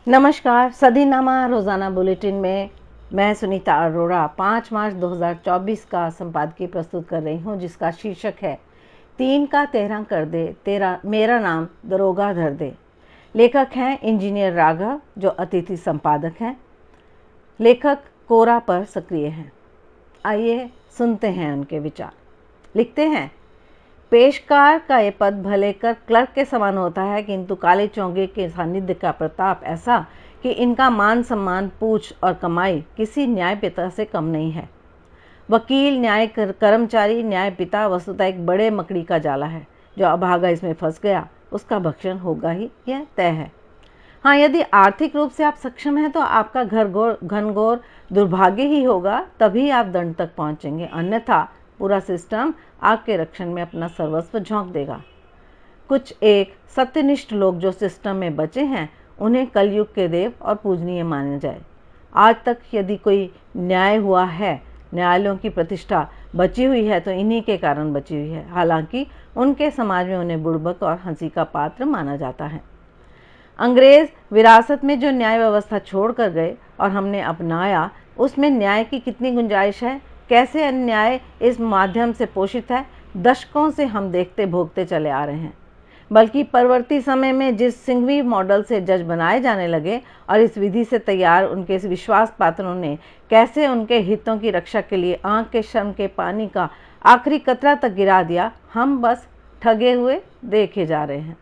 नमस्कार। सदीनामा रोज़ाना बुलेटिन में मैं सुनीता अरोड़ा 5 मार्च 2024 का संपादकीय प्रस्तुत कर रही हूँ, जिसका शीर्षक है 3 का 13 कर दे तेरा मेरा नाम दरोगा धर दे। लेखक हैं इंजीनियर राघव, जो अतिथि संपादक हैं। लेखक कोरा पर सक्रिय हैं। आइए सुनते हैं उनके विचार। लिखते हैं, पेशकार का ये पद भले कर क्लर्क के समान होता है, किंतु काले चौंगे के सानिध्य का प्रताप ऐसा कि इनका मान सम्मान, पूछ और कमाई किसी न्यायपिता से कम नहीं है। वकील, न्याय कर्मचारी, न्यायपिता वस्तुतः एक बड़े मकड़ी का जाला है। जो अभागा इसमें फंस गया, उसका भक्षण होगा ही, यह तय है। हाँ, यदि आर्थिक रूप से आप सक्षम हैं तो आपका घनघोर दुर्भाग्य ही होगा, तभी आप दंड तक पहुंचेंगे। अन्यथा पूरा सिस्टम आपके रक्षण में अपना सर्वस्व झोंक देगा। कुछ एक सत्यनिष्ठ लोग जो सिस्टम में बचे हैं, उन्हें कलयुग के देव और पूजनीय माने जाए। आज तक यदि कोई न्याय हुआ है, न्यायालयों की प्रतिष्ठा बची हुई है, तो इन्हीं के कारण बची हुई है। हालांकि उनके समाज में उन्हें बुड़बक और हंसी का पात्र माना जाता है। अंग्रेज विरासत में जो न्याय व्यवस्था छोड़ कर गए और हमने अपनाया, उसमें न्याय की कितनी गुंजाइश है, कैसे अन्याय इस माध्यम से पोषित है, दशकों से हम देखते भोगते चले आ रहे हैं। बल्कि परवर्ती समय में जिस सिंघवी मॉडल से जज बनाए जाने लगे और इस विधि से तैयार उनके विश्वास पात्रों ने कैसे उनके हितों की रक्षा के लिए आंख के शर्म के पानी का आखिरी कतरा तक गिरा दिया, हम बस ठगे हुए देखे जा रहे हैं।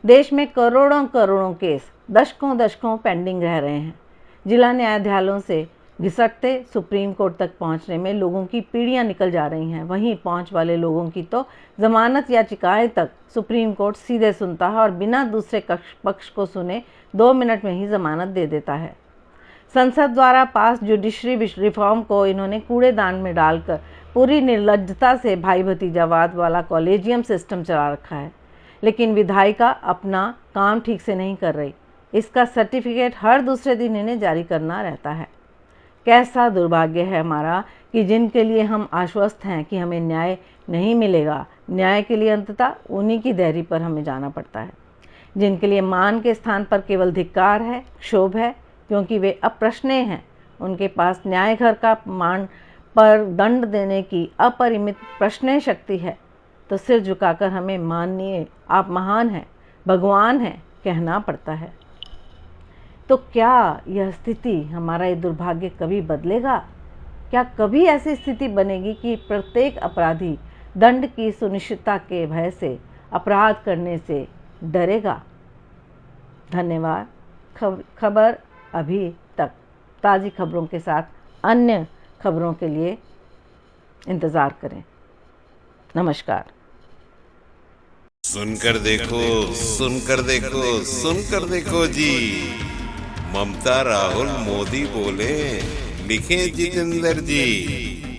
देश में करोड़ों करोड़ों केस दशकों दशकों पेंडिंग रह रहे हैं। जिला न्यायालयों से घिसटते सुप्रीम कोर्ट तक पहुंचने में लोगों की पीढ़ियां निकल जा रही हैं। वहीं पहुंच वाले लोगों की तो जमानत याचिकाएं तक सुप्रीम कोर्ट सीधे सुनता है और बिना दूसरे पक्ष को सुने 2 मिनट में ही जमानत दे देता है। संसद द्वारा पास जुडिशरी रिफॉर्म को इन्होंने कूड़ेदान में डालकर पूरी निर्लज्जता से भाई भतीजावाद वाला कॉलेजियम सिस्टम चला रखा है। लेकिन विधायिका अपना काम ठीक से नहीं कर रही। इसका सर्टिफिकेट हर दूसरे दिन इन्हें जारी करना रहता है। कैसा दुर्भाग्य है हमारा कि जिनके लिए हम आश्वस्त हैं कि हमें न्याय नहीं मिलेगा, न्याय के लिए अंततः उन्हीं की देहरी पर हमें जाना पड़ता है। जिनके लिए मान के स्थान पर केवल धिक्कार है, क्षोभ है, क्योंकि वे अप्रश्नेय हैं। उनके पास न्याय घर का मान पर दंड देने की अपरिमित प्रश्नेय शक्ति है, तो सिर झुकाकर हमें माननीय, आप महान हैं, भगवान हैं कहना पड़ता है। तो क्या यह स्थिति, हमारा ये दुर्भाग्य कभी बदलेगा? क्या कभी ऐसी स्थिति बनेगी कि प्रत्येक अपराधी दंड की सुनिश्चितता के भय से अपराध करने से डरेगा? धन्यवाद। खबर अभी तक। ताज़ी खबरों के साथ अन्य खबरों के लिए इंतज़ार करें। नमस्कार। सुनकर देखो, सुनकर देखो, सुनकर देखो जी। ममता, राहुल, मोदी बोले, लिखे जितेंद्र जी।